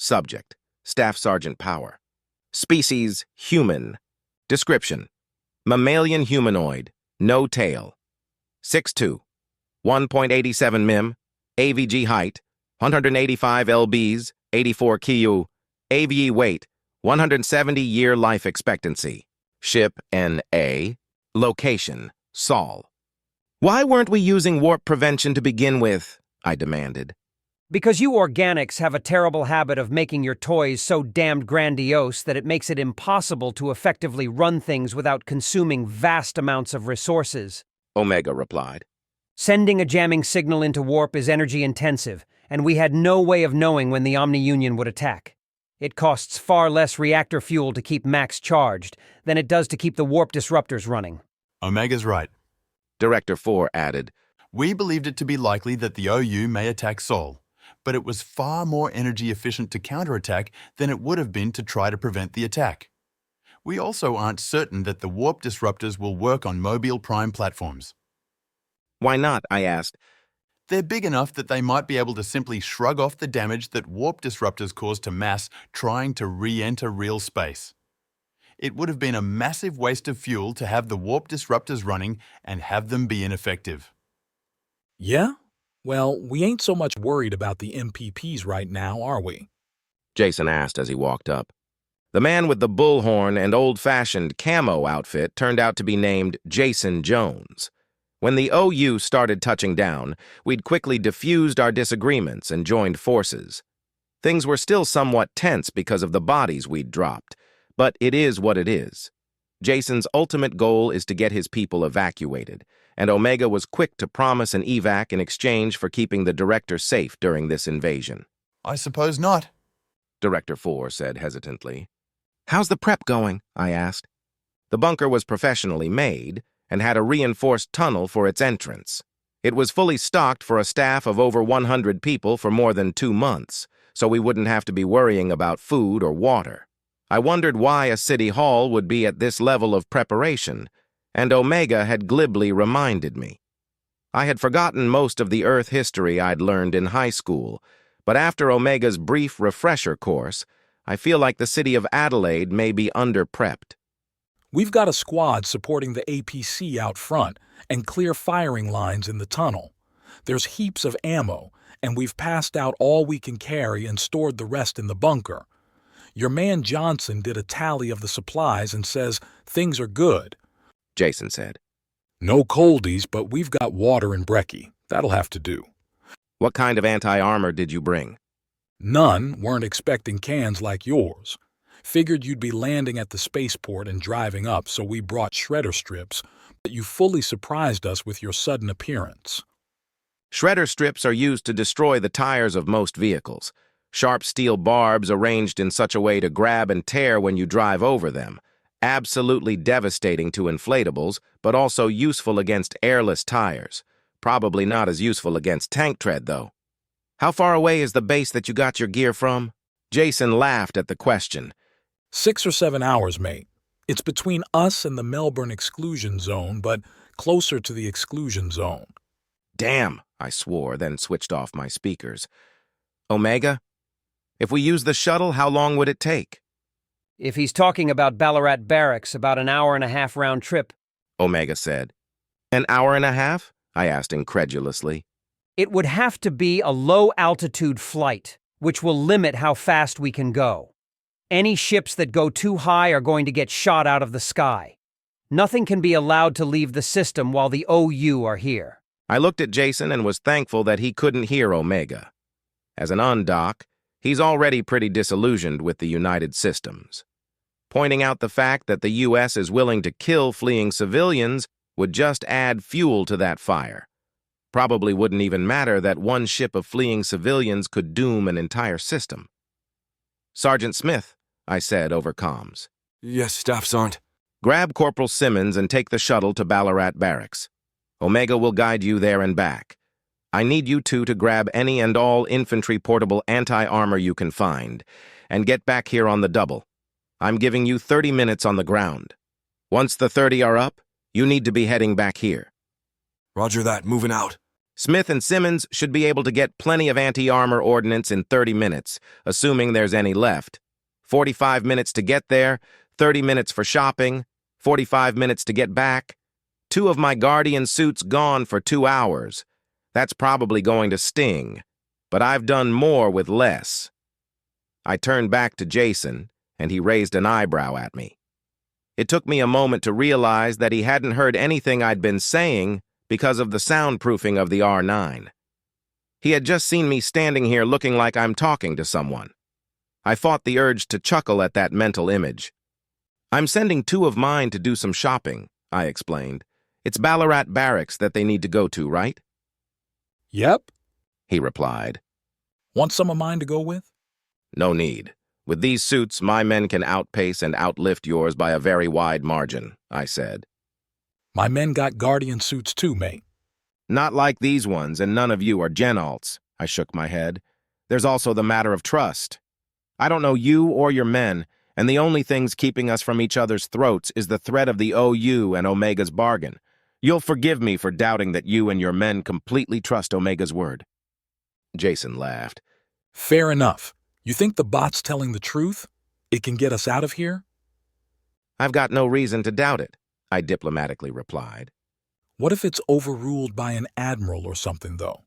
Subject: Staff Sergeant Power. Species: human. Description: mammalian humanoid, no tail. 6'2", 1.87 mm, AVG height, 185 lbs, 84 kU, AVE weight, 170-year life expectancy. Ship NA. Location: Sol. Why weren't we using warp prevention to begin with? I demanded. Because you organics have a terrible habit of making your toys so damned grandiose that it makes it impossible to effectively run things without consuming vast amounts of resources, Omega replied. Sending a jamming signal into warp is energy intensive, and we had no way of knowing when the Omni-Union would attack. It costs far less reactor fuel to keep Max charged than it does to keep the warp disruptors running. Omega's right. Director 4 added, We believed it to be likely that the OU may attack Sol, but it was far more energy efficient to counterattack than it would have been to try to prevent the attack. We also aren't certain that the warp disruptors will work on Mobile Prime platforms. Why not? I asked. They're big enough that they might be able to simply shrug off the damage that warp disruptors cause to mass trying to re-enter real space. It would have been a massive waste of fuel to have the warp disruptors running and have them be ineffective. Yeah? Well, we ain't so much worried about the MPPs right now, are we? Jason asked as he walked up. The man with the bullhorn and old-fashioned camo outfit turned out to be named Jason Jones. When the OU started touching down, we'd quickly diffused our disagreements and joined forces. Things were still somewhat tense because of the bodies we'd dropped, but it is what it is. Jason's ultimate goal is to get his people evacuated, and Omega was quick to promise an evac in exchange for keeping the director safe during this invasion. I suppose not. Director 4 said hesitantly. How's the prep going? I asked. The bunker was professionally made and had a reinforced tunnel for its entrance. It was fully stocked for a staff of over 100 people for more than 2 months, so we wouldn't have to be worrying about food or water. I wondered why a city hall would be at this level of preparation, and Omega had glibly reminded me. I had forgotten most of the Earth history I'd learned in high school, but after Omega's brief refresher course, I feel like the city of Adelaide may be under-prepped. We've got a squad supporting the APC out front and clear firing lines in the tunnel. There's heaps of ammo, and we've passed out all we can carry and stored the rest in the bunker. Your man Johnson did a tally of the supplies and says things are good, Jason said. No coldies, but we've got water and brekkie. That'll have to do. What kind of anti-armor did you bring? None. Weren't expecting cans like yours. Figured you'd be landing at the spaceport and driving up, so we brought shredder strips, but you fully surprised us with your sudden appearance. Shredder strips are used to destroy the tires of most vehicles. Sharp steel barbs arranged in such a way to grab and tear when you drive over them. Absolutely devastating to inflatables, but also useful against airless tires. Probably not as useful against tank tread, though. How far away is the base that you got your gear from? Jason laughed at the question. 6 or 7 hours, mate. It's between us and the Melbourne exclusion zone, but closer to the exclusion zone. Damn, I swore, then switched off my speakers. Omega? If we use the shuttle, how long would it take? If he's talking about Ballarat Barracks, about an hour-and-a-half round trip. Omega said. An hour and a half? I asked incredulously. It would have to be a low-altitude flight, which will limit how fast we can go. Any ships that go too high are going to get shot out of the sky. Nothing can be allowed to leave the system while the OU are here. I looked at Jason and was thankful that he couldn't hear Omega. As an undoc, he's already pretty disillusioned with the United Systems. Pointing out the fact that the U.S. is willing to kill fleeing civilians would just add fuel to that fire. Probably wouldn't even matter that one ship of fleeing civilians could doom an entire system. Sergeant Smith, I said over comms. Yes, Staff Sergeant. Grab Corporal Simmons and take the shuttle to Ballarat Barracks. Omega will guide you there and back. I need you two to grab any and all infantry portable anti-armor you can find, and get back here on the double. I'm giving you 30 minutes on the ground. Once the 30 are up, you need to be heading back here. Roger that, moving out. Smith and Simmons should be able to get plenty of anti-armor ordnance in 30 minutes, assuming there's any left. 45 minutes to get there, 30 minutes for shopping, 45 minutes to get back. 2 of my Guardian suits gone for 2 hours. That's probably going to sting, but I've done more with less. I turned back to Jason, and he raised an eyebrow at me. It took me a moment to realize that he hadn't heard anything I'd been saying because of the soundproofing of the R9. He had just seen me standing here looking like I'm talking to someone. I fought the urge to chuckle at that mental image. I'm sending 2 of mine to do some shopping, I explained. It's Ballarat Barracks that they need to go to, right? Yep. He replied. Want some of mine to go with? No need. With these suits, my men can outpace and outlift yours by a very wide margin, I said. My men got Guardian suits too, mate. Not like these ones, and none of you are Gen-Alts, I shook my head. There's also the matter of trust. I don't know you or your men, and the only things keeping us from each other's throats is the threat of the OU and Omega's bargain. You'll forgive me for doubting that you and your men completely trust Omega's word. Jason laughed. Fair enough. You think the bot's telling the truth? It can get us out of here? I've got no reason to doubt it, I diplomatically replied. What if it's overruled by an admiral or something, though?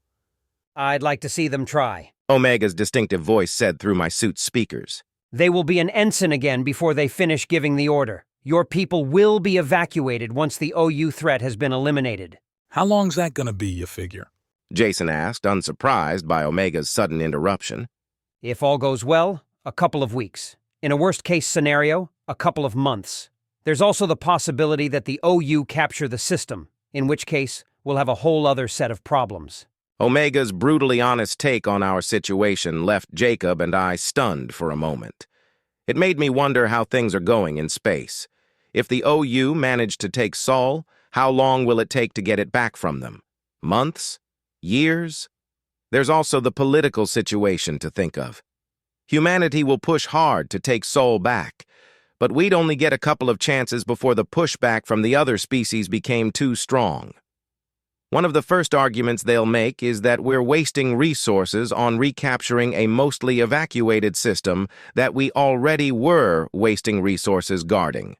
I'd like to see them try. Omega's distinctive voice said through my suit's speakers. They will be an ensign again before they finish giving the order. Your people will be evacuated once the OU threat has been eliminated. How long's that gonna be, you figure? Jason asked, unsurprised by Omega's sudden interruption. If all goes well, a couple of weeks. In a worst-case scenario, a couple of months. There's also the possibility that the OU capture the system, in which case we'll have a whole other set of problems. Omega's brutally honest take on our situation left Jacob and I stunned for a moment. It made me wonder how things are going in space. If the OU managed to take Sol, how long will it take to get it back from them? Months? Years? There's also the political situation to think of. Humanity will push hard to take Sol back, but we'd only get a couple of chances before the pushback from the other species became too strong. One of the first arguments they'll make is that we're wasting resources on recapturing a mostly evacuated system that we already were wasting resources guarding.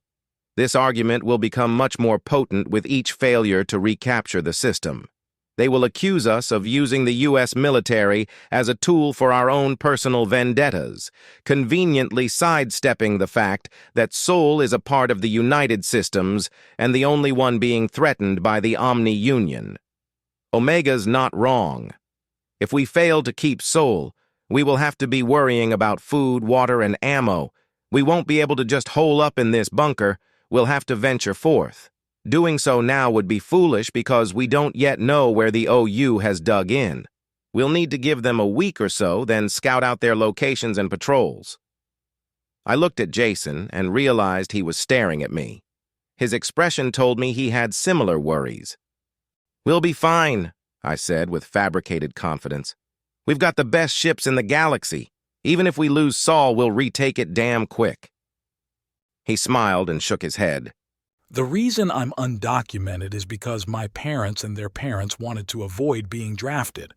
This argument will become much more potent with each failure to recapture the system. They will accuse us of using the U.S. military as a tool for our own personal vendettas, conveniently sidestepping the fact that Sol is a part of the United Systems and the only one being threatened by the Omni-Union. Omega's not wrong. If we fail to keep Sol, we will have to be worrying about food, water, and ammo. We won't be able to just hole up in this bunker. We'll have to venture forth. Doing so now would be foolish because we don't yet know where the OU has dug in. We'll need to give them a week or so, then scout out their locations and patrols. I looked at Jason and realized he was staring at me. His expression told me he had similar worries. We'll be fine, I said with fabricated confidence. We've got the best ships in the galaxy. Even if we lose Sol, we'll retake it damn quick. He smiled and shook his head. The reason I'm undocumented is because my parents and their parents wanted to avoid being drafted.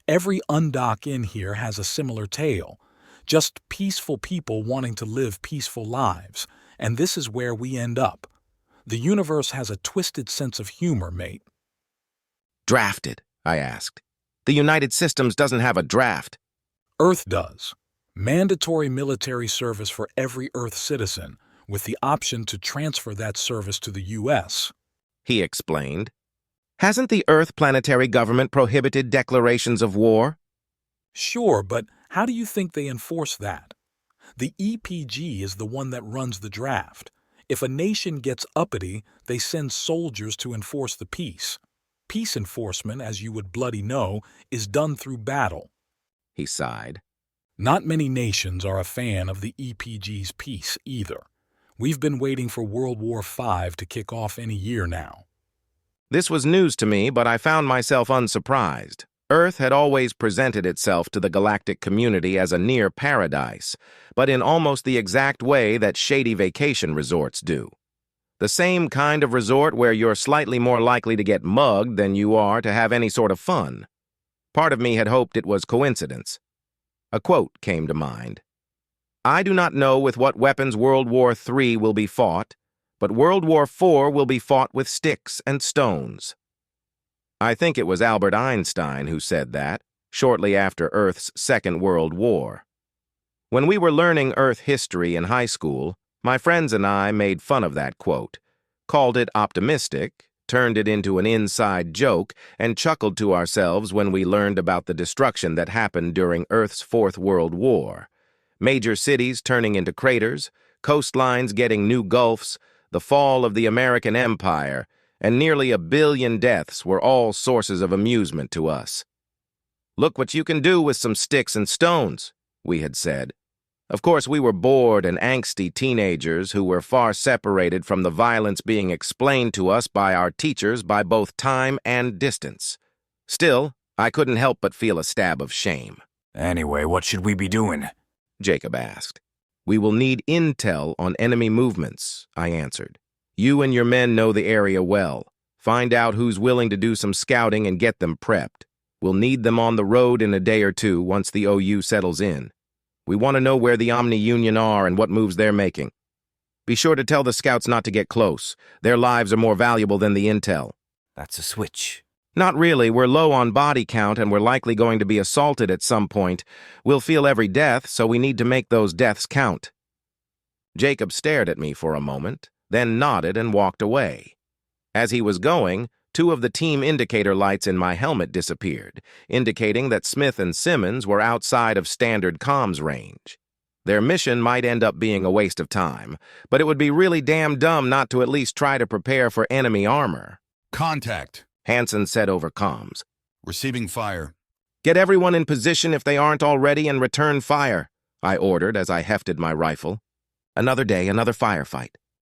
Every undoc in here has a similar tale. Just peaceful people wanting to live peaceful lives, and this is where we end up. The universe has a twisted sense of humor, mate. Drafted, I asked. The United Systems doesn't have a draft. Earth does. Mandatory military service for every Earth citizen, with the option to transfer that service to the U.S. He explained. Hasn't the Earth planetary government prohibited declarations of war? Sure, but how do you think they enforce that? The EPG is the one that runs the draft. If a nation gets uppity, they send soldiers to enforce the peace. Peace enforcement, as you would bloody know, is done through battle. He sighed. Not many nations are a fan of the EPG's peace either. We've been waiting for World War V to kick off any year now. This was news to me, but I found myself unsurprised. Earth had always presented itself to the galactic community as a near paradise, but in almost the exact way that shady vacation resorts do. The same kind of resort where you're slightly more likely to get mugged than you are to have any sort of fun. Part of me had hoped it was coincidence. A quote came to mind. "I do not know with what weapons World War III will be fought, but World War IV will be fought with sticks and stones." I think it was Albert Einstein who said that, shortly after Earth's Second World War. When we were learning Earth history in high school, my friends and I made fun of that quote, called it optimistic, turned it into an inside joke, and chuckled to ourselves when we learned about the destruction that happened during Earth's Fourth World War. Major cities turning into craters, coastlines getting new gulfs, the fall of the American Empire, and nearly 1 billion deaths were all sources of amusement to us. "Look what you can do with some sticks and stones," we had said. Of course, we were bored and angsty teenagers who were far separated from the violence being explained to us by our teachers by both time and distance. Still, I couldn't help but feel a stab of shame. "Anyway, what should we be doing?" Jacob asked. "We will need intel on enemy movements," I answered. "You and your men know the area well. Find out who's willing to do some scouting and get them prepped. We'll need them on the road in a day or two once the OU settles in. We want to know where the Omni Union are and what moves they're making. Be sure to tell the scouts not to get close. Their lives are more valuable than the intel." That's a switch. "Not really. We're low on body count and we're likely going to be assaulted at some point. We'll feel every death, so we need to make those deaths count." Jacob stared at me for a moment, then nodded and walked away. As he was going, 2 of the team indicator lights in my helmet disappeared, indicating that Smith and Simmons were outside of standard comms range. Their mission might end up being a waste of time, but it would be really damn dumb not to at least try to prepare for enemy armor. "Contact. Hansen said over comms. Receiving fire." "Get everyone in position if they aren't already and return fire," I ordered as I hefted my rifle. Another day, another firefight.